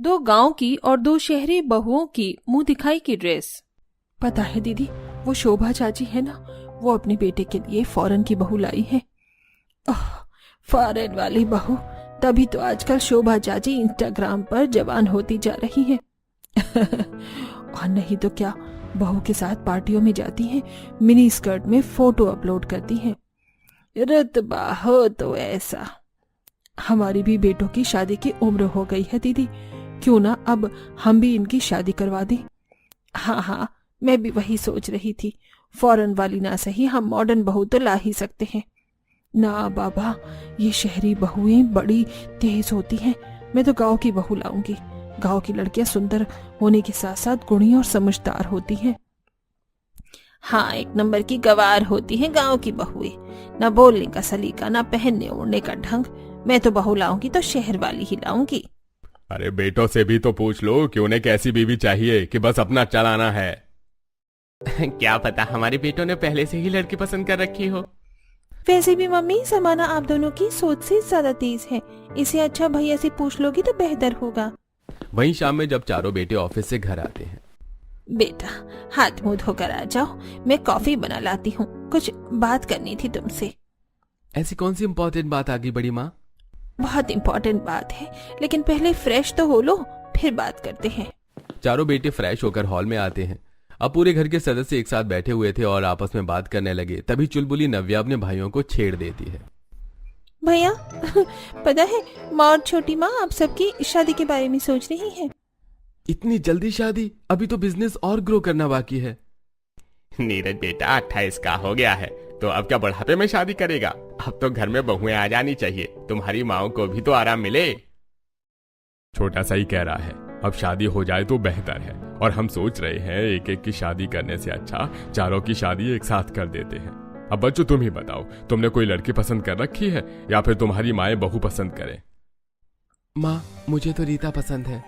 2 गांव की और 2 शहरी बहुओं की मुंह दिखाई की ड्रेस। पता है दीदी, वो शोभा चाची है ना, वो अपने बेटे के लिए फॉरेन की बहू लाई है। फॉरेन वाली बहू, तभी तो आजकल शोभा चाची इंस्टाग्राम पर जवान होती जा रही है। और नहीं तो क्या, बहू के साथ पार्टियों में जाती हैं, मिनी स्कर्ट में फोटो अपलोड करती हैं। रुतबा हो तो ऐसा। हमारी भी बेटों की शादी की उम्र हो गई है दीदी, क्यों ना अब हम भी इनकी शादी करवा दें। हाँ, मैं भी वही सोच रही थी, फॉरेन वाली ना सही, हम मॉडर्न बहू तो ला ही सकते हैं। ना बाबा, ये शहरी बहुएं बड़ी तेज होती हैं, मैं तो गांव की बहू लाऊंगी। गांव की लड़कियां सुंदर होने के साथ साथ गुणी और समझदार होती हैं। हाँ, 1 नंबर की गवार होती है गांव की बहुएं, ना बोलने का सलीका, ना पहनने ओढ़ने का ढंग। मैं तो बहू लाऊंगी तो शहर वाली ही लाऊंगी। अरे बेटों से भी तो पूछ लो कि उन्हें कैसी बीवी चाहिए कि बस अपना चलाना है। क्या पता हमारे बेटों ने पहले से ही लड़की पसंद कर रखी हो। वैसे भी मम्मी, जमाना आप दोनों की सोच से ज्यादा तेज है, इसे अच्छा भैया से पूछ लोगी तो बेहतर होगा। वहीं शाम में जब चारों बेटे ऑफिस से घर आते हैं। बेटा, हाथ मुंह धोकर आ जाओ, मैं कॉफी बना लाती हूँ, कुछ बात करनी थी तुमसे। ऐसी कौन सी इम्पोर्टेंट बात आ गई बड़ी माँ? बहुत इम्पोर्टेंट बात है, लेकिन पहले फ्रेश तो हो लो, फिर बात करते हैं। चारों बेटे फ्रेश होकर हॉल में आते हैं। अब पूरे घर के सदस्य एक साथ बैठे हुए थे और आपस में बात करने लगे। तभी चुलबुली नव्या अपने भाइयों को छेड़ देती है। भैया, पता है माँ और छोटी माँ आप सबकी शादी के बारे में सोच रही है। इतनी जल्दी शादी? अभी तो बिजनेस और ग्रो करना बाकी है। नीरज बेटा 28 का हो गया है, तो अब क्या बुढ़ापे में शादी करेगा? अब तो घर में बहुएं आ जानी चाहिए, तुम्हारी माओ को भी तो आराम मिले। छोटा सा ही कह रहा है, अब शादी हो जाए तो बेहतर है। और हम सोच रहे हैं एक एक की शादी करने से अच्छा चारों की शादी एक साथ कर देते हैं। अब बच्चों तुम ही बताओ, तुमने कोई लड़की पसंद कर रखी है या फिर तुम्हारी माएं बहू पसंद करें? माँ, मुझे तो रीता पसंद है।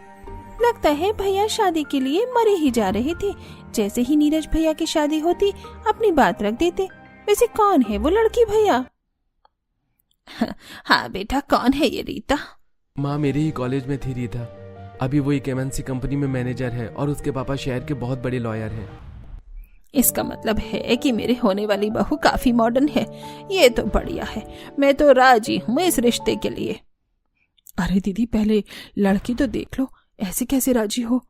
लगता है भैया शादी के लिए मरे ही जा रहे थे। जैसे ही नीरज भैया की शादी होती अपनी बात रख देते। वैसे कौन है वो लड़की भैया? हाँ बेटा, कौन है ये रीता? माँ, मेरे ही कॉलेज में थी रीता। अभी वो एक MNC कंपनी में मैनेजर है और उसके पापा शहर के बहुत बड़े लॉयर हैं। इसका मतलब है कि मेरे होने वाली बहू काफी मॉडर्न है। ये तो बढ़िया है, मैं तो राजी हूँ इस रिश्ते के लिए। अरे दीदी, पहले लड़की तो देख लो, ऐसे कैसे राजी हो?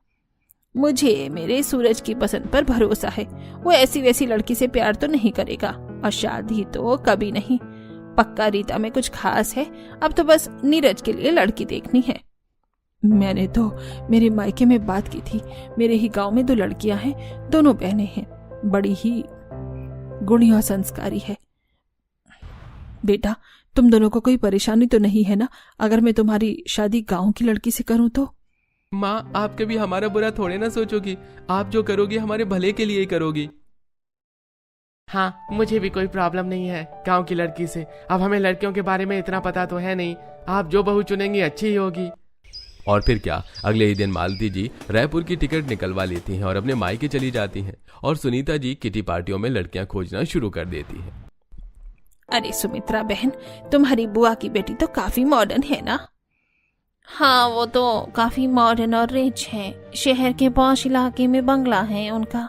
मुझे मेरे सूरज की पसंद पर भरोसा है, वो ऐसी वैसी लड़की से प्यार तो नहीं करेगा, और शादी तो कभी नहीं। पक्का रीता में कुछ खास है, अब तो बस नीरज के लिए लड़की देखनी है। मैंने तो मेरे मायके में बात की थी, मेरे ही गांव में 2 लड़कियां हैं, दोनों बहनें हैं, बड़ी ही गुणी और संस्कारी है। बेटा, तुम दोनों को कोई परेशानी तो नहीं है ना अगर मैं तुम्हारी शादी गांव की लड़की से करूं तो? माँ, आप कभी हमारा बुरा थोड़े ना सोचोगी। आप जो करोगी हमारे भले के लिए ही करोगी। हाँ, मुझे भी कोई प्रॉब्लम नहीं है गांव की लड़की से। अब हमें लड़कियों के बारे में इतना पता तो है नहीं। आप जो बहू चुनेंगी अच्छी ही होगी। और फिर क्या, अगले ही दिन मालती जी रायपुर की टिकट निकलवा लेती हैं और अपने मायके चली जाती हैं। और सुनीता जी किटी पार्टियों में लड़कियां खोजना शुरू कर देती हैं। अरे सुमित्रा बहन, तुम्हारी बुआ की बेटी तो काफी मॉडर्न है ना? हाँ, वो तो काफी मॉडर्न और रिच है। शहर के पॉश इलाके में बंगला है उनका।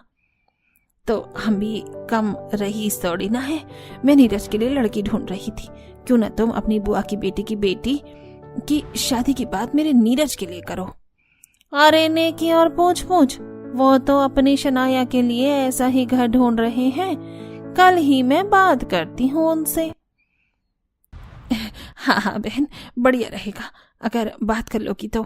तो हम भी कम रईस थोड़ी ना है। मैं नीरज के लिए लड़की ढूंढ रही थी, क्यों ना तुम अपनी बुआ की बेटी की शादी की बात मेरे नीरज के लिए करो। अरे नेकी और पूछ वो तो अपनी शनाया के लिए ऐसा ही घर ढूंढ रहे हैं। कल ही मैं बात करती हूँ उनसे। हाँ बहन, बढ़िया रहेगा अगर बात कर लोगी तो।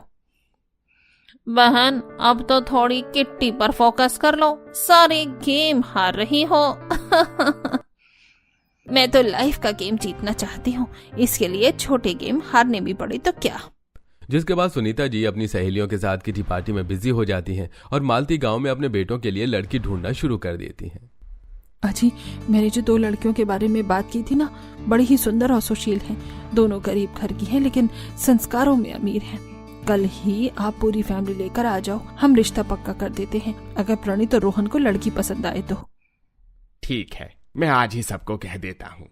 बहन, अब तो थोड़ी किट्टी पर फोकस कर लो, सारे गेम हार रही हो। मैं तो लाइफ का गेम जीतना चाहती हूँ, इसके लिए छोटे गेम हारने भी पड़े तो क्या। जिसके बाद सुनीता जी अपनी सहेलियों के साथ किटी पार्टी में बिजी हो जाती हैं और मालती गांव में अपने बेटों के लिए लड़की ढूंढना शुरू कर देती हैं। अजी, मैंने जो 2 लड़कियों के बारे में बात की थी ना, बड़ी ही सुंदर और सुशील हैं। दोनों गरीब घर की हैं, लेकिन संस्कारों में अमीर हैं। कल ही आप पूरी फैमिली लेकर आ जाओ, हम रिश्ता पक्का कर देते हैं, अगर प्रणीत और रोहन को लड़की पसंद आए तो। ठीक है, मैं आज ही सबको कह देता हूँ।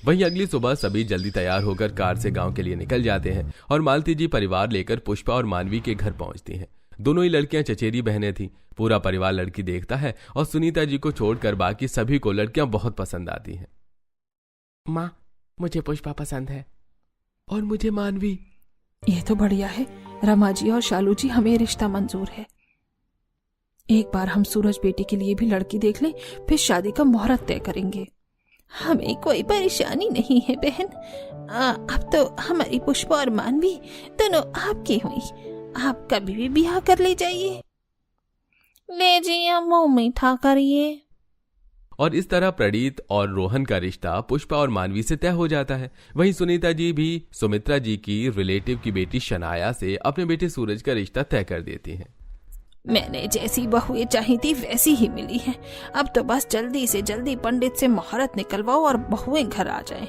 वहीं अगली सुबह सभी जल्दी तैयार होकर कार से गांव के लिए निकल जाते हैं और मालती जी परिवार लेकर पुष्पा और मानवी के घर पहुंचती हैं। दोनों ही लड़कियां चचेरी बहनें थीं। पूरा परिवार लड़की देखता है और सुनीता जी को छोड़कर बाकी सभी को लड़कियां बहुत पसंद आती हैं। माँ, मुझे पुष्पा पसंद है। और मुझे मानवी। ये तो बढ़िया है। रमा जी और शालू जी, हमें रिश्ता मंजूर है। एक बार हम सूरज बेटी के लिए भी लड़की देख लें, फिर शादी का मुहूर्त तय करेंगे। हमें कोई परेशानी नहीं है बहन। अब तो हमारी पुष्पा और मानवी दोनों आपकी हुई। आप कभी भी ब्याह कर ले जाइए। ले जाइए, मुंह मीठा करिए। और इस तरह प्रणीत और रोहन का रिश्ता पुष्पा और मानवी से तय हो जाता है। वहीं सुनीता जी भी सुमित्रा जी की रिलेटिव की बेटी शनाया से अपने बेटे सूरज का रिश्ता तय कर देती हैं। मैंने जैसी बहुएं चाही थी वैसी ही मिली हैं। अब तो बस जल्दी से जल्दी पंडित से मुहूर्त निकलवाओ और बहुएं घर आ जाएं।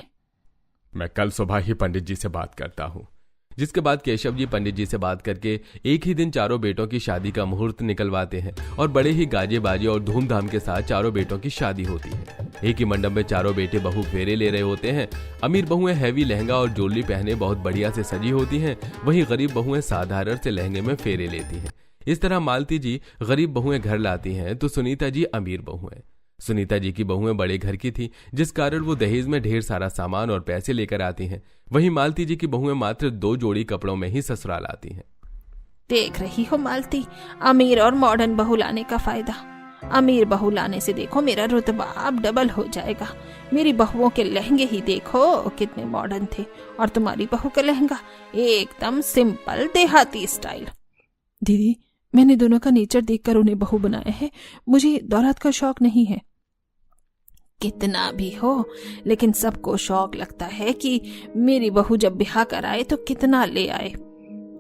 मैं कल सुबह ही पंडित जी से बात करता हूँ। जिसके बाद केशव जी पंडित जी से बात करके एक ही दिन चारों बेटों की शादी का मुहूर्त निकलवाते हैं और बड़े ही गाजे बाजे और धूमधाम के साथ चारों बेटों की शादी होती है। एक ही मंडप में चारों बेटे बहू फेरे ले रहे होते हैं। अमीर बहुएं हैवी लहंगा और ज्वेलरी पहने बहुत बढ़िया से सजी होती हैं, वहीं गरीब बहुएं साधारण से लहंगे में फेरे लेती हैं। इस तरह मालती जी गरीब बहुएं घर लाती हैं तो सुनीता जी अमीर बहुएं। सुनीता जी की बहुएं बड़े घर की थी, जिस कारण वो दहेज में ढेर सारा सामान और पैसे लेकर आती हैं। वहीं मालती जी की बहुएं मात्र 2 जोड़ी कपड़ों में ही ससुराल आती हैं। देख रही हो मालती, अमीर और मॉडर्न बहू लाने का फायदा। अमीर बहू लाने से देखो मेरा रुतबा अब डबल हो जाएगा। मेरी बहुओं के लहंगे ही देखो कितने मॉडर्न थे, और तुम्हारी बहू का लहंगा एकदम सिंपल देहाती स्टाइल। दीदी, मैंने दोनों का नेचर देखकर उन्हें बहू बनाया है। मुझे दौलत का शौक नहीं है। कितना भी हो, लेकिन सबको शौक लगता है कि मेरी बहू जब ब्याह कराए तो कितना ले आए,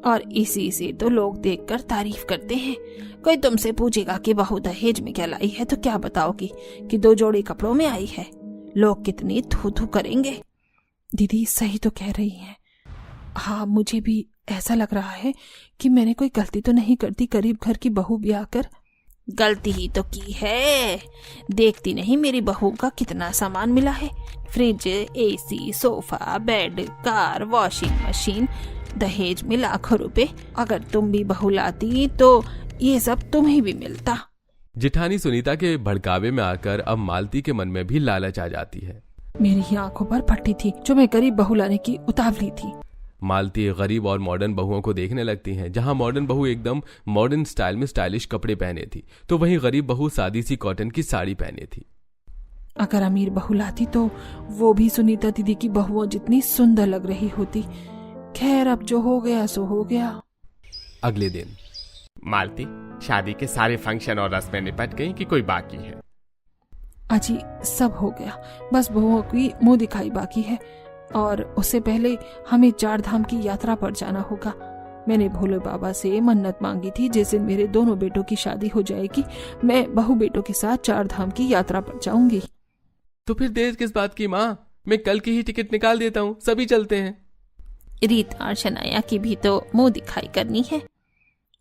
और इसी से तो लोग देखकर तारीफ करते हैं। कोई तुमसे पूछेगा कि बहू दहेज में क्या लाई है तो क्या बताओगी कि 2 जोड़ी कपड़ों में आई है। लोग कितनी थू थू करेंगे। दीदी सही तो कह रही हैं। हाँ, मुझे भी ऐसा लग रहा है कि मैंने कोई गलती तो नहीं कर दी गरीब घर की बहू ब्याह कर। गलती ही तो की है। देखती नहीं मेरी बहू का कितना सामान मिला है। Fridge, AC, sofa, bed, car, washing machine, दहेज में लाखों रुपए। अगर तुम भी बहू लाती तो ये सब तुम्हें भी मिलता। जिठानी सुनीता के भड़कावे में आकर अब मालती के मन में भी लालच आ जाती है। मेरी ही आंखों पर पट्टी थी जो मैं गरीब बहू लाने की उतावली थी। मालती गरीब और मॉडर्न बहुओं को देखने लगती हैं। जहां मॉडर्न बहू एकदम मॉडर्न स्टाइल में स्टाइलिश कपड़े पहने थी, तो वहीं गरीब बहू सादी सी कॉटन की साड़ी पहने थी। अगर अमीर बहू लाती तो वो भी सुनीता दीदी की बहुओं जितनी सुंदर लग रही होती। खैर, अब जो हो गया सो हो गया। अगले दिन मालती, शादी के सारे फंक्शन और रस्में निपट गई कि कोई बाकी है? अजी, सब हो गया, बस बहुओं की मुंह दिखाई बाकी है। और उससे पहले हमें 4 धाम की यात्रा पर जाना होगा। मैंने भोले बाबा से मन्नत मांगी थी, जिस दिन मेरे दोनों बेटों की शादी हो जाएगी मैं बहू बेटों के साथ 4 धाम की यात्रा पर जाऊंगी। तो फिर देर किस बात की माँ? मैं कल की ही टिकट निकाल देता हूँ, सभी चलते हैं। रीता और शनाया की भी तो मुंह दिखाई करनी है।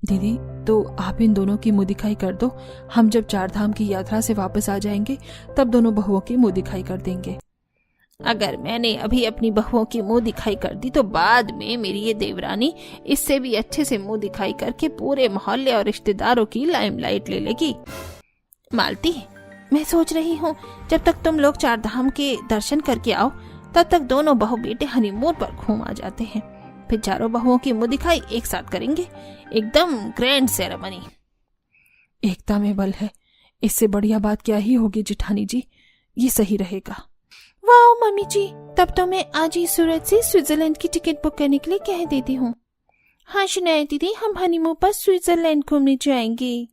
दीदी, तो आप इन दोनों की मुंह दिखाई कर दो। हम जब 4 धाम की यात्रा से वापस आ जाएंगे तब दोनों बहुओं की मुंह दिखाई कर देंगे। अगर मैंने अभी अपनी बहुओं की मुंह दिखाई कर दी तो बाद में मेरी ये देवरानी इससे भी अच्छे से मुंह दिखाई करके पूरे मोहल्ले और रिश्तेदारों की लाइमलाइट ले लेगी। मालती, मैं सोच रही हूँ जब तक तुम लोग 4 धाम के दर्शन करके आओ तब तक दोनों बहू बेटे हनीमून पर घूम आ जाते हैं। फिर चारों बहुओं की मुंह दिखाई एक साथ करेंगे, एकदम ग्रैंड सेरेमनी। एकता में बल है, इससे बढ़िया बात क्या ही होगी जिठानी जी। ये सही रहेगा। वाह मम्मी जी, तब तो मैं आज ही सूरत से स्विट्जरलैंड की टिकट बुक करने के लिए कह देती हूँ। हाँ शनाया दीदी, हम हनीमून पर स्विट्जरलैंड घूमने जाएंगे।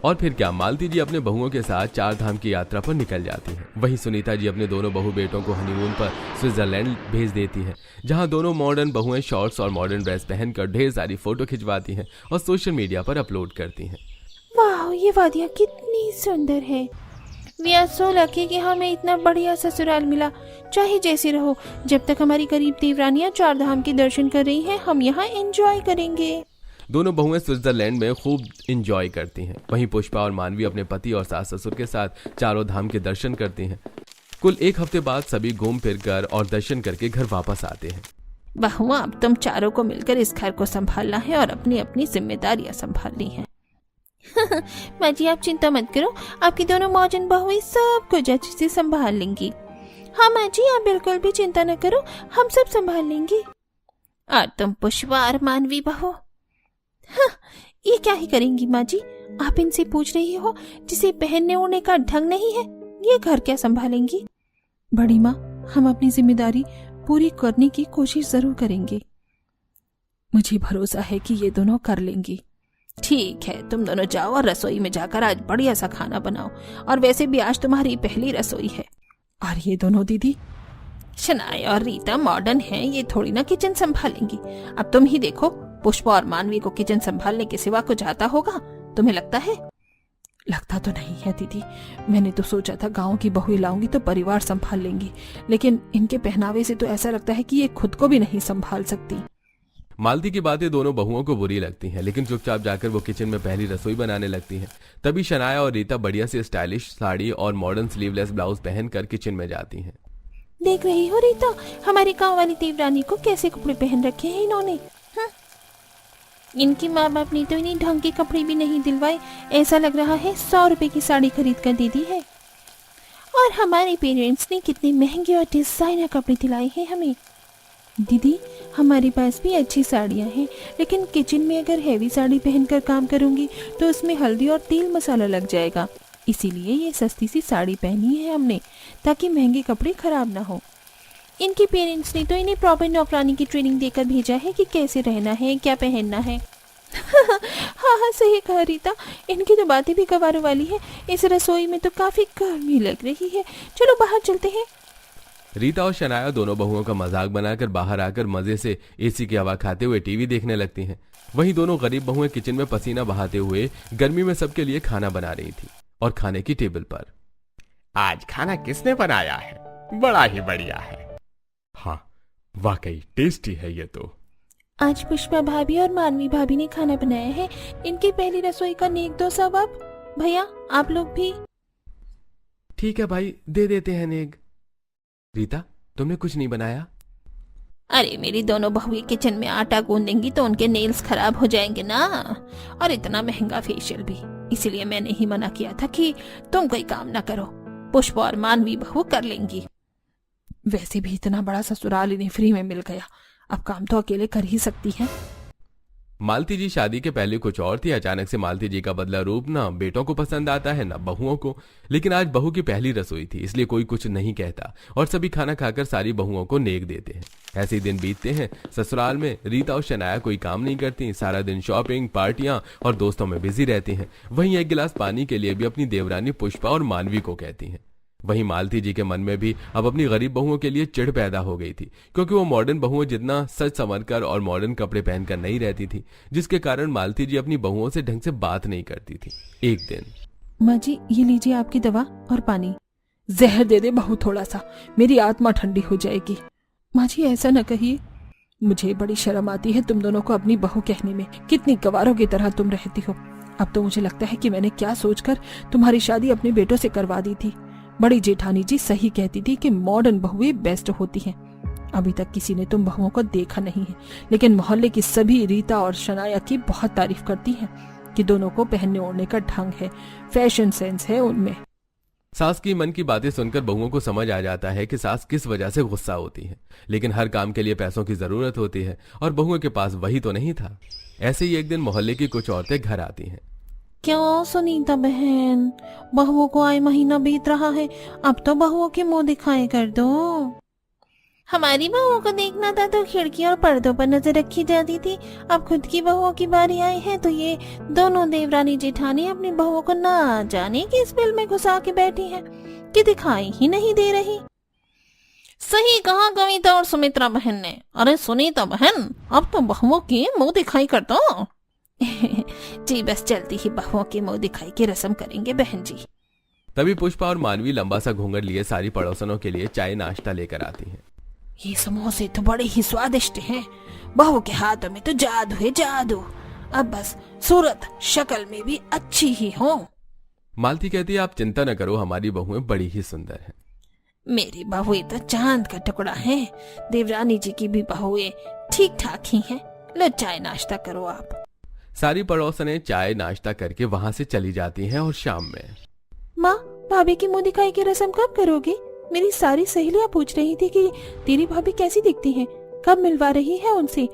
और फिर क्या, मालती जी अपने बहुओं के साथ 4 धाम की यात्रा पर निकल जाती हैं। वहीं सुनीता जी अपने दोनों बहू बेटों को हनीमून पर स्विट्जरलैंड भेज देती हैं, जहां दोनों मॉडर्न बहुएं शॉर्ट्स और मॉडर्न ड्रेस पहनकर ढेर सारी फोटो खिंचवाती हैं और सोशल मीडिया पर अपलोड करती हैं। वाह, ये वादियाँ कितनी सुंदर है। वी आर सो लकी कि हमें इतना बढ़िया ससुराल मिला। चाहे जैसे रहो, जब तक हमारी गरीब देवरानियां 4 धाम के दर्शन कर रही हैं, हम यहाँ एंजॉय करेंगे। दोनों बहुएं स्विट्जरलैंड में खूब एंजॉय करती हैं। वहीं पुष्पा और मानवी अपने पति और सास ससुर के साथ चारों धाम के दर्शन करती हैं। कुल एक हफ्ते बाद सभी घूम फिर कर और दर्शन करके घर वापस आते हैं। बहुआ, अब तुम चारों को मिलकर इस घर को संभालना है और अपनी अपनी जिम्मेदारियां संभालनी है। माँ जी, आप चिंता मत करो, आपकी दोनों मौजन बहुएं सब कुछ अच्छे से संभाल लेंगी। हाँ माँ जी, आप बिल्कुल भी चिंता न करो, हम सब संभाल लेंगी। और तुम पुष्पा और मानवी बहू, हाँ, ये क्या ही करेंगी माँ जी? आप इनसे पूछ रही हो जिसे पहनने ओढ़ने का ढंग नहीं है, ये घर क्या संभालेंगी? बड़ी माँ, हम अपनी जिम्मेदारी पूरी करने की कोशिश जरूर करेंगे। मुझे भरोसा है कि ये दोनों कर लेंगी। ठीक है, तुम दोनों जाओ और रसोई में जाकर आज बढ़िया सा खाना बनाओ। और वैसे भी आज तुम्हारी पहली रसोई है। और ये दोनों दीदी? शनाया और रीता मॉडर्न हैं, ये थोड़ी ना किचन संभालेंगी। अब तुम ही देखो, पुष्पा और मानवी को किचन संभालने के सिवा कुछ आता होगा? तुम्हें लगता है? लगता तो नहीं है दीदी। मैंने तो सोचा था गांव की बहुएं लाऊंगी तो परिवार संभाल लेंगी, लेकिन इनके पहनावे से तो ऐसा लगता है कि ये खुद को भी नहीं संभाल सकती। मालती की बातें दोनों बहुओं को बुरी लगती हैं, लेकिन चुपचाप जाकर वो किचन में पहली रसोई बनाने लगती हैं। तभी शनाया और रीता बढ़िया से स्टाइलिश साड़ी और मॉडर्न स्लीवलेस ब्लाउज पहनकर किचन में जाती हैं। देख रही हो रीता, हमारी गांव वाली देवरानी को कैसे कपड़े पहन रखे हैं इन्होंने। इनकी माँ बाप ने तो इन्हें ढंग के कपड़े भी नहीं दिलवाए, ऐसा लग रहा है 100 रुपए की साड़ी खरीद कर दे दी है। और हमारे पेरेंट्स ने कितने महंगे और डिजाइनर कपड़े दिलाए हैं हमें। दीदी, हमारे पास भी अच्छी साड़ियाँ हैं, लेकिन किचन में अगर हैवी साड़ी पहनकर काम करूंगी तो उसमें हल्दी और तेल मसाला लग जाएगा। इसीलिए ये सस्ती सी साड़ी पहनी है हमने, ताकि महंगे कपड़े खराब ना हो। इनके पेरेंट्स ने तो इन्हें प्रॉपर नौकरानी की ट्रेनिंग देकर भेजा है कि कैसे रहना है, क्या पहनना है। हाँ हाँ, सही कहा रीता, इनकी तो बातें भी गवारों वाली है। इस रसोई में तो काफी गर्मी लग रही है, चलो बाहर चलते हैं। रीता और शनाया दोनों बहुओं का मजाक बनाकर बाहर आकर मजे से एसी की हवा खाते हुए टीवी देखने लगती हैं। वहीं दोनों गरीब बहुएं किचन में पसीना बहाते हुए गर्मी में सबके लिए खाना बना रही थी। और खाने की टेबल पर आज खाना किसने बनाया है? बड़ा ही बढ़िया है। हाँ, वाकई टेस्टी है ये तो। आज पुष्पा भाभी और मानवी भाभी ने खाना बनाया है। इनकी पहली रसोई का नेक दो सबब। भैया, आप लोग भी। ठीक है भाई, दे देते हैं नेग। रीता, तुमने कुछ नहीं बनाया? अरे मेरी दोनों बहुएं किचन में आटा गूंदेंगी तो उनके नेल्स खराब हो जाएंगे ना, और इतना महंगा फेशियल भी। इसीलिए मैंने ही मना किया था कि तुम कोई काम ना करो, पुष्पा और मानवी बहू कर लेंगी। वैसे भी इतना बड़ा ससुराल इन्हें फ्री में मिल गया, अब काम तो अकेले कर ही सकती हैं। मालती जी शादी के पहले कुछ और थी। अचानक से मालती जी का बदला रूप ना बेटों को पसंद आता है ना बहुओं को। लेकिन आज बहू की पहली रसोई थी, इसलिए कोई कुछ नहीं कहता और सभी खाना खाकर सारी बहुओं को नेक देते हैं। ऐसे ही दिन बीतते हैं। ससुराल में रीता और शनाया कोई काम नहीं करती, सारा दिन शॉपिंग, पार्टियां और दोस्तों में बिजी रहती हैं। वहीं एक गिलास पानी के लिए भी अपनी देवरानी पुष्पा और मानवी को कहती हैं। वहीं मालती जी के मन में भी अब अपनी गरीब बहुओं के लिए चिढ़ पैदा हो गई थी, क्योंकि वो मॉडर्न बहुओं जितना सच संवरकर और मॉडर्न कपड़े पहनकर नहीं रहती थी, जिसके कारण मालती जी अपनी बहुओं से ढंग से बात नहीं करती थी। एक दिन, माँ जी, ये लीजिए आपकी दवा और पानी। जहर दे दे बहू थोड़ा सा, मेरी आत्मा ठंडी हो जाएगी। माँ जी, ऐसा न कहिए, मुझे बड़ी शर्म आती है तुम दोनों को अपनी बहू कहने में। कितनी गवारों की तरह तुम रहती हो। अब तो मुझे लगता है कि मैंने क्या सोचकर तुम्हारी शादी अपने बेटों से करवा दी थी। बड़ी जेठानी जी सही कहती थी कि मॉडर्न बहुएं बेस्ट होती हैं। अभी तक किसी ने तुम बहुओं को देखा नहीं है, लेकिन मोहल्ले की सभी रीता और शनाया की बहुत तारीफ करती हैं कि दोनों को पहनने ओढ़ने का ढंग है, फैशन सेंस है उनमें। सास की मन की बातें सुनकर बहुओं को समझ आ जाता है कि सास किस वजह से गुस्सा होती है, लेकिन हर काम के लिए पैसों की जरूरत होती है और बहुओं के पास वही तो नहीं था। ऐसे ही एक दिन मोहल्ले की कुछ औरतें घर आती हैं। क्यों सुनीता बहन, बहुओं को आए महीना बीत रहा है, अब तो बहुओं के मुंह दिखाए कर दो। हमारी बहुओं को देखना था तो खिड़की और पर्दों पर नजर रखी जाती थी। अब खुद की बहुओं की बारी आई है तो ये दोनों देवरानी जेठानी अपनी बहुओं को ना जाने किस बिल में घुसा के बैठी हैं कि दिखाई ही नहीं दे रही। सही कहा कविता और सुमित्रा बहन ने। अरे सुनीता बहन, अब तो बहुओं के मुंह दिखाई कर दो। जी बस जल्दी ही बहुओं के मुंह दिखाई की रस्म करेंगे बहन जी। तभी पुष्पा और मानवी लंबा सा घूंघट लिए सारी पड़ोसनों के लिए चाय नाश्ता लेकर आती हैं। ये समोसे तो बड़े ही स्वादिष्ट हैं। बहू के हाथों में तो जादू है जादू। अब बस सूरत शक्ल में भी अच्छी ही हो। मालती कहती है, आप चिंता न करो, हमारी बहुएं बड़ी ही सुंदर हैं। मेरी बहुएं तो चांद का टुकड़ा है। देवरानी जी की भी बहुएं ठीक ठाक ही हैं। लो चाय नाश्ता करो आप। सारी पड़ोसनें चाय नाश्ता करके वहां से चली जाती हैं और शाम में माँ, भाभी की मुंह दिखाई की रस्म कब करोगी? मेरी सारी सहेलियां पूछ रही थी कि तेरी भाभी कैसी दिखती हैं, कब मिलवा रही है उनसे।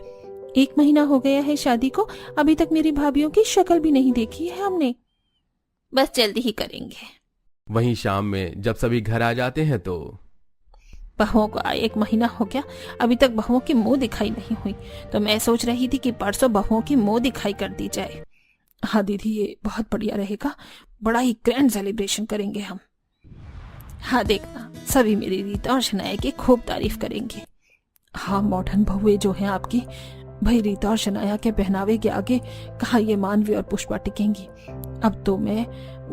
1 महीना हो गया है शादी को, अभी तक मेरी भाभीयों की शक्ल भी नहीं देखी है हमने। बस जल्दी ही करेंगे। वहीं शाम में जब सभी घर आ जाते हैं तो बहुओं को आए 1 महीना हो गया, अभी तक बहुओं की मुंह दिखाई नहीं हुई। तो मैं सोच रही थी कि परसों बहुओं की मुंह दिखाई कर दी जाए। हाँ दीदी, ये बहुत बढ़िया रहेगा, बड़ा ही ग्रैंड सेलिब्रेशन करेंगे हम। हाँ देखना, सभी मेरी रीता और शनाया की खूब तारीफ करेंगे। हाँ, मॉडर्न बहुएं जो हैं आपकी, भाई रीता और शनाया के पहनावे के आगे कहाँ ये मानवी और पुष्पा टिकेंगी। अब तो मैं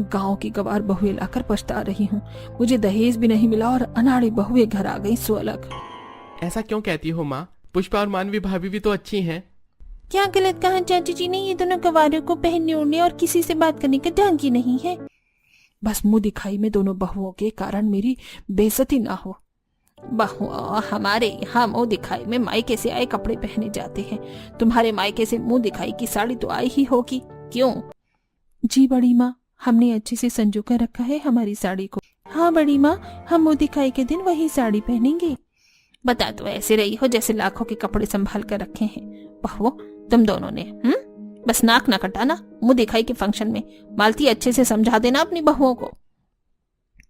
गांव की गवार बहुएं लाकर पछता रही हूँ। मुझे दहेज भी नहीं मिला और अनाड़ी बहुएं घर आ गई सो अलग। ऐसा क्यों कहती हो माँ? पुष्पा और मानवी भाभी भी तो अच्छी हैं। क्या गलत कहा चाची जी ने? ये दोनों गवारों को पहनने ओढ़ने और किसी से बात करने का ढंग ही नहीं है। बस मुंह दिखाई में दोनों बहुओं के कारण मेरी बेइज्जती ना हो। बहुआ हमारे यहाँ मुंह दिखाई में मायके से आए कपड़े पहने जाते हैं। तुम्हारे मायके से मुंह दिखाई की साड़ी तो आई ही होगी, क्यों? जी बड़ी माँ, हमने अच्छे से संजो कर रखा है हमारी साड़ी को। हाँ बड़ी माँ, हम मुंह दिखाई के दिन वही साड़ी पहनेंगे। बता तो ऐसे रही हो जैसे लाखों के कपड़े संभाल कर रखे हैं। बहुओं, तुम दोनों ने बस नाक ना कटाना मुंह दिखाई के फंक्शन में। मालती, अच्छे से समझा देना अपनी बहुओं को।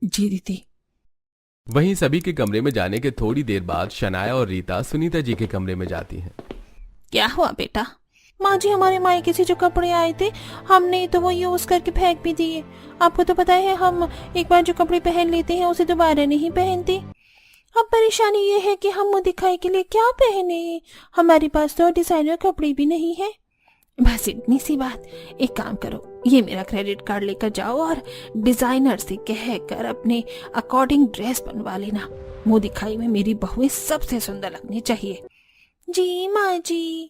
जी दीदी। वहीं सभी के कमरे में जाने के थोड़ी देर बाद शनाया और रीता सुनीता जी के कमरे में जाती हैं। क्या हुआ बेटा? माँ जी, हमारे मायके से जो कपड़े आए थे हमने तो वो यूज करके फेंक भी दिए। आपको तो पता है हम एक बार जो कपड़े पहन लेते हैं उसे दोबारा नहीं पहनते। अब परेशानी ये है कि हम मुंह दिखाई के लिए क्या पहने, हमारे पास तो डिजाइनर कपड़े भी नहीं है। बस इतनी सी बात। एक काम करो, ये मेरा क्रेडिट कार्ड लेकर जाओ और डिजाइनर से कहकर अपने अकॉर्डिंग ड्रेस बनवा लेना। मुंह दिखाई में मेरी बहुएं सबसे सुंदर लगनी चाहिए। जी माँ जी।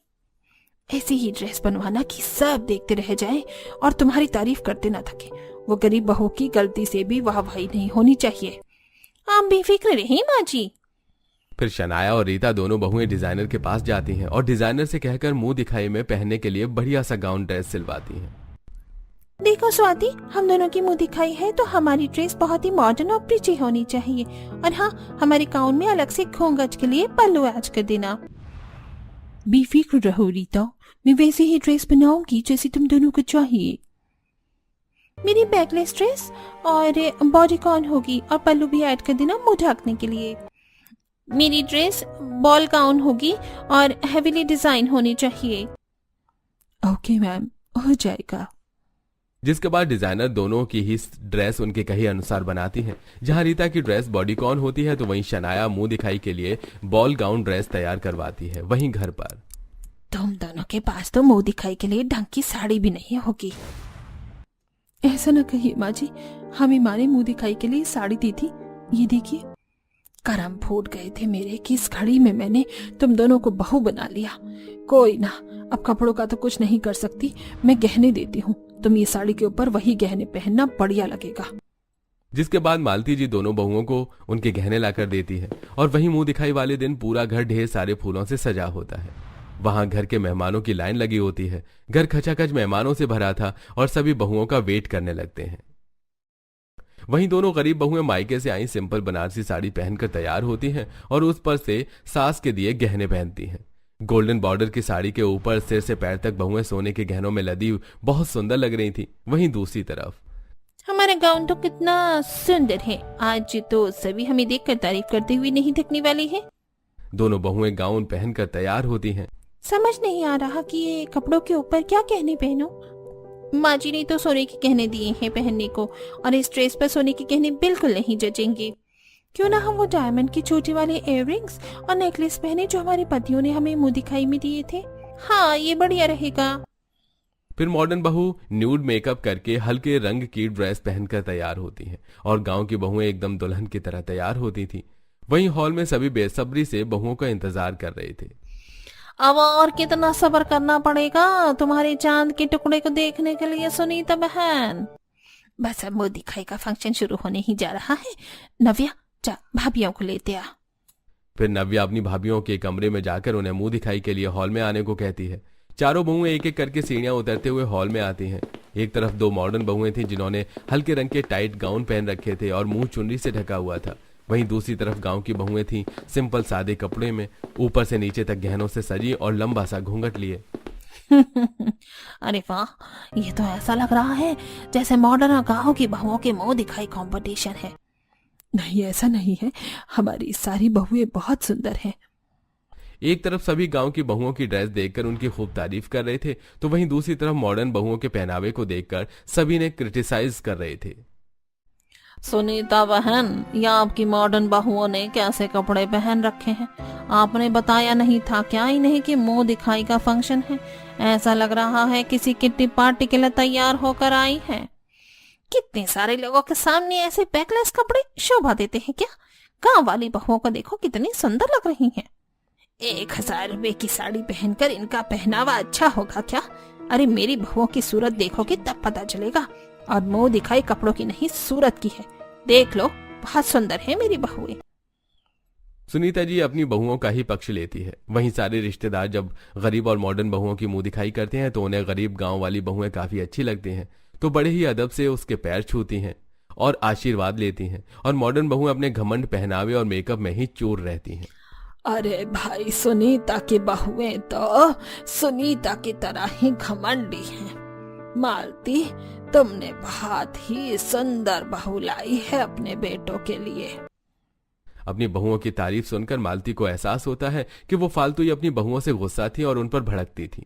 ऐसी ही ड्रेस बनवाना कि सब देखते रह जाएं और तुम्हारी तारीफ करते ना थके। वो गरीब बहू की गलती से भी वाहवाही नहीं होनी चाहिए। आप बेफिक्र रहिए माँ जी। फिर शनाया और रीता दोनों बहुएं डिजाइनर के पास जाती हैं और डिजाइनर से कहकर मुंह दिखाई में पहनने के लिए बढ़िया सा गाउन ड्रेस सिलवाती हैं। देखो स्वाति, हम दोनों की मुंह दिखाई है तो हमारी ड्रेस बहुत ही मॉडर्न और प्रीची होनी चाहिए। और हाँ, हमारे गाउन में अलग से घोंघच के लिए पल्लू ऐड कर देना। बेफिक्र रहो रीता, मैं वैसे ही ड्रेस बनाऊंगी जैसी तुम दोनों को चाहिए। मेरी बैकलेस ड्रेस और बॉडीकॉन होगी और पल्लू भी ऐड कर देना मुंह ढकने के लिए। मेरी ड्रेस बॉल गाउन होगी और हेवीली डिजाइन होनी चाहिए। ओके मैम, हो जाएगा। जिसके बाद डिजाइनर दोनों की ही ड्रेस उनके कहे अनुसार बनाती है। जहां रीता की ड्रेस बॉडीकॉन होती है तो वहीं शनाया मुंह दिखाई के लिए बॉल गाउन ड्रेस तैयार करवाती है। वहीं घर पर तुम दोनों के पास तो मुंह दिखाई के लिए ढंग की साड़ी भी नहीं होगी। ऐसा न कहिए माँ जी, हमें माँ ने मुंह दिखाई के लिए साड़ी दी थी। ये देखिए, करम फूट गए थे मेरे कि इस घड़ी में मैंने तुम दोनों को बहू बना लिया। कोई ना, अब कपड़ों का तो कुछ नहीं कर सकती, मैं गहने देती हूँ। तुम ये साड़ी के ऊपर वही गहने पहनना, बढ़िया लगेगा। जिसके बाद मालती जी दोनों बहुओं को उनके गहने लाकर देती है और वहीं मुंह दिखाई वाले दिन पूरा घर ढेर सारे फूलों से सजा होता है। वहां घर के मेहमानों की लाइन लगी होती है। घर खचाखच मेहमानों से भरा था और सभी बहुओं का वेट करने लगते हैं। वहीं दोनों गरीब बहुएं मायके से आई सिंपल बनारसी साड़ी पहनकर तैयार होती हैं और उस पर से सास के दिए गहने पहनती हैं। गोल्डन बॉर्डर की साड़ी के ऊपर सिर से पैर तक बहुएं सोने के गहनों में लदी बहुत सुंदर लग रही थी। वहीं दूसरी तरफ हमारा गाउन तो कितना सुंदर है, आज तो सभी हमें देखकर तारीफ करते हुए नहीं थकने वाली है। दोनों बहुएं गाउन पहनकर तैयार होती हैं। समझ नहीं आ रहा कि ये कपड़ों के ऊपर क्या गहने पहनो। माँ जी ने तो सोने के गहने दिए हैं पहनने को और इस ड्रेस पर सोने के गहने बिल्कुल नहीं जचेंगे। क्यों ना हम वो डायमंड की छोटी वाले इयररिंग्स और नेकलेस पहने जो हमारे पतियों ने हमें मुंह दिखाई में दिए थे। हाँ, ये बढ़िया रहेगा। फिर मॉडर्न बहू न्यूड मेकअप करके हल्के रंग की ड्रेस पहनकर तैयार होती हैं और गांव की बहुएं एकदम दुल्हन की तरह तैयार होती थी। वहीं हॉल में सभी बेसब्री से बहुओं का इंतजार कर रहे थे। अब और कितना सब्र करना पड़ेगा तुम्हारे चांद के टुकड़े को देखने के लिए सुनीता बहन। बस अब मुंह दिखाई का फंक्शन शुरू होने ही जा रहा है। नव्या, जा भाभियों को लेते आ। फिर नव्या अपनी भाभीियों के कमरे में जाकर उन्हें मुंह दिखाई के लिए हॉल में आने को कहती है। चारों बहुएं एक एक करके सीढ़ियां उतरते हुए हॉल में आती हैं। एक तरफ दो मॉडर्न बहुएं थीं जिन्होंने हल्के रंग के टाइट गाउन पहन रखे थे और मुंह चुनरी से ढका हुआ था। वहीं दूसरी तरफ गांव की बहुएं थीं सिंपल सादे कपड़े में, ऊपर से नीचे तक गहनों से सजी और लंबा सा घूंघट लिए। अरे वाह, ये तो ऐसा लग रहा है जैसे मॉडर्न गांव की बहुओं के मुंह दिखाई कंपटीशन है। नहीं, ऐसा नहीं है, हमारी सारी बहुएं बहुत सुंदर हैं। एक तरफ सभी गांव की बहुओं की ड्रेस देखकर उनकी खूब तारीफ कर रहे थे, तो वहीं दूसरी तरफ मॉडर्न बहुओं के पहनावे को देखकर सभी ने क्रिटिसाइज कर रहे थे। सुनीता बहन, या आपकी मॉडर्न बहुओं ने कैसे कपड़े पहन रखे हैं? आपने बताया नहीं था क्या इन्हें कि मुंह दिखाई का फंक्शन है? ऐसा लग रहा है किसी किट्टी पार्टी के लिए तैयार होकर आई है। कितने सारे लोगों के सामने ऐसे बैकलेस कपड़े शोभा देते हैं क्या? गांव वाली बहुओं को देखो कितनी सुंदर लग रही हैं। 1000 रुपए की साड़ी पहनकर इनका पहनावा अच्छा होगा क्या? अरे मेरी बहुओं की सूरत देखोगे तब पता चलेगा। और मुंह दिखाई कपड़ों की नहीं, सूरत की है। देख लो, बहुत सुंदर है मेरी बहुएं। सुनीता जी अपनी बहुओं का ही पक्ष लेती है। वहीं सारे रिश्तेदार जब गरीब और मॉडर्न बहुओं की मुंह दिखाई करते हैं तो उन्हें गरीब गांव वाली बहुएं काफी अच्छी लगती हैं, तो बड़े ही अदब से उसके पैर छूती हैं और आशीर्वाद लेती हैं। और मॉडर्न बहुएं अपने घमंड पहनावे और मेकअप में ही चूर रहती हैं। अरे भाई, सुनीता की बहुएं तो सुनीता की तरह ही घमंडी हैं। मालती, तुमने बहुत ही सुंदर बहू लाई है अपने बेटों के लिए। अपनी बहुओं की तारीफ सुनकर मालती को एहसास होता है कि वो फालतू ही अपनी बहुओं से गुस्सा थी और उन पर भड़कती थी।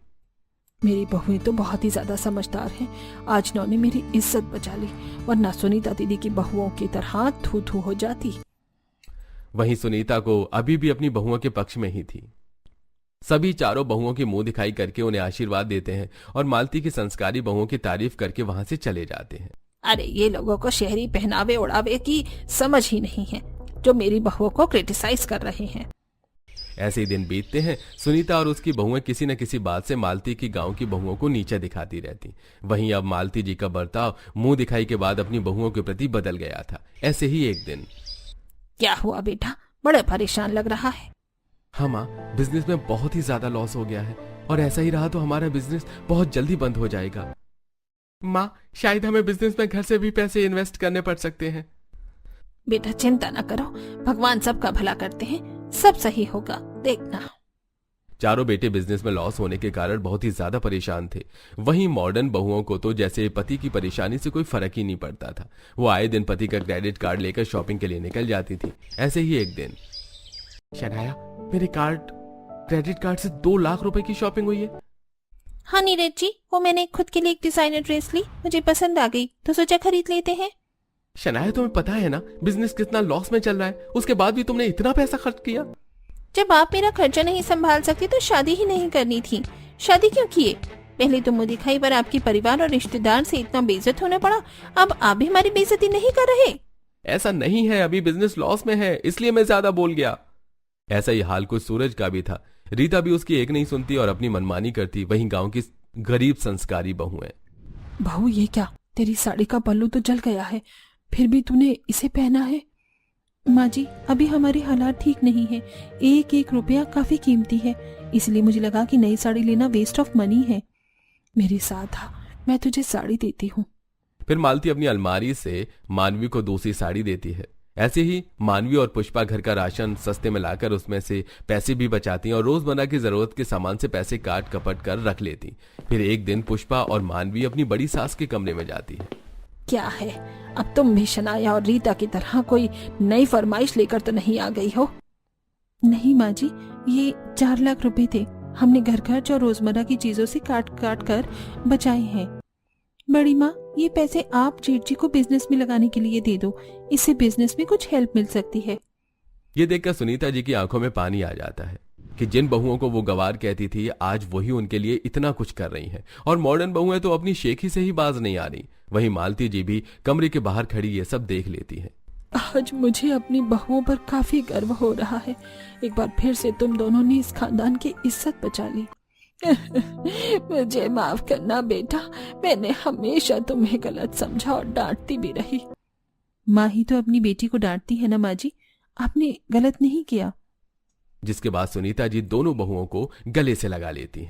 मेरी बहुएं तो बहुत ही ज्यादा समझदार हैं। आज इन्होंने मेरी इज्जत बचा ली, वरना सुनीता दीदी की बहुओं की तरह थू थू हो जाती। वहीं सुनीता को अभी भी अपनी बहुओं के पक्ष में ही थी। सभी चारों बहुओं की मुंह दिखाई करके उन्हें आशीर्वाद देते हैं और मालती की संस्कारी बहुओं की तारीफ करके वहां से चले जाते हैं। अरे ये लोगों को शहरी पहनावे उड़ावे की समझ ही नहीं है, जो मेरी बहुओं को क्रिटिसाइज कर रहे हैं। ऐसे ही दिन बीतते हैं। सुनीता और उसकी बहुएं किसी न किसी बात से मालती की गांव की बहुओं को नीचे दिखाती रहती। वहीं अब मालती जी का बर्ताव मुंह दिखाई के बाद अपनी बहुओं के प्रति बदल गया था। ऐसे ही एक दिन, क्या हुआ बेटा, बड़े परेशान लग रहा है? हाँ माँ, बिजनेस में बहुत ही ज्यादा लॉस हो गया है और ऐसा ही रहा तो हमारा बिजनेस बहुत जल्दी बंद हो जाएगा। माँ, शायद हमें बिजनेस में घर से भी पैसे इन्वेस्ट करने पड़ सकते हैं। बेटा चिंता न करो, भगवान सबका भला करते हैं, सब सही होगा, देखना। चारों बेटे बिजनेस में लॉस होने के कारण बहुत ही ज्यादा परेशान थे। वहीं मॉडर्न बहुओं को तो जैसे पति की परेशानी से कोई फर्क ही नहीं पड़ता था। वो आए दिन पति का क्रेडिट कार्ड लेकर शॉपिंग के लिए निकल जाती थी। ऐसे ही एक दिन, शनाया, मेरे क्रेडिट कार्ड से 2 लाख रुपए की शॉपिंग हुई है। हाँ नीरज जी, वो मैंने खुद के लिए एक डिजाइनर ड्रेस ली, मुझे पसंद आ गई तो सोचा खरीद लेते हैं। शनाया, तुम्हें पता है ना बिजनेस कितना लॉस में चल रहा है, उसके बाद भी तुमने इतना पैसा खर्च किया। जब आप मेरा खर्चा नहीं संभाल सकते तो शादी ही नहीं करनी थी। शादी क्यों किए? पहले तो मुंह दिखाई पर आपके परिवार और रिश्तेदार से इतना बेइज्जत होना पड़ा, अब आप भी हमारी बेइज्जती नहीं कर रहे। ऐसा नहीं है, अभी बिजनेस लॉस में है, इसलिए मैं ज्यादा बोल गया। ऐसा ही हाल कुछ सूरज का भी था। रीता भी उसकी एक नहीं सुनती और अपनी मनमानी करती। वहीं गांव की गरीब संस्कारी बहू है। बहू, ये क्या, तेरी साड़ी का पल्लू तो जल गया है, फिर भी तूने इसे पहना है? माँ जी, अभी हमारे हालात ठीक नहीं है, 1-1 रुपया काफी कीमती है, इसलिए मुझे लगा कि नई साड़ी लेना वेस्ट ऑफ मनी है। मेरे साथ आ, मैं तुझे साड़ी देती हूँ। फिर मालती अपनी अलमारी से मानवी को दूसरी साड़ी देती है। ऐसे ही मानवी और पुष्पा घर का राशन सस्ते में लाकर उसमें से पैसे भी बचाती और रोजमर्रा की जरूरत के सामान से पैसे काट कपट कर रख लेती। फिर एक दिन पुष्पा और मानवी अपनी बड़ी सास के कमरे में जाती है। क्या है, अब तुम भी शनाया और रीता की तरह कोई नई फरमाइश लेकर तो नहीं आ गई हो? नहीं माँ जी, ये 4 लाख रुपए थे, हमने घर खर्च और रोजमर्रा की चीजों से काट काट कर बचाए हैं। बड़ी माँ, ये पैसे आप जेठ जी को बिजनेस में लगाने के लिए दे दो, इससे बिजनेस में कुछ हेल्प मिल सकती है। ये देखकर सुनीता जी की आंखों में पानी आ जाता है कि जिन बहुओं को वो गवार कहती थी आज वही उनके लिए इतना कुछ कर रही हैं। और मॉडर्न बहुएं तो अपनी शेखी से ही बाज नहीं आ रही। वहीं मालती जी भी कमरे के बाहर खड़ी ये सब देख लेती है। आज मुझे अपनी बहुओं पर काफी गर्व हो रहा है। एक बार फिर से तुम दोनों ने इस खानदान की इज्जत बचा ली। मुझे माफ करना बेटा, मैंने हमेशा तुम्हें गलत समझा और डांटती भी रही। माँ ही तो अपनी बेटी को डांटती है ना माँ जी, आपने गलत नहीं किया। जिसके बाद सुनीता जी दोनों बहुओं को गले से लगा लेती हैं।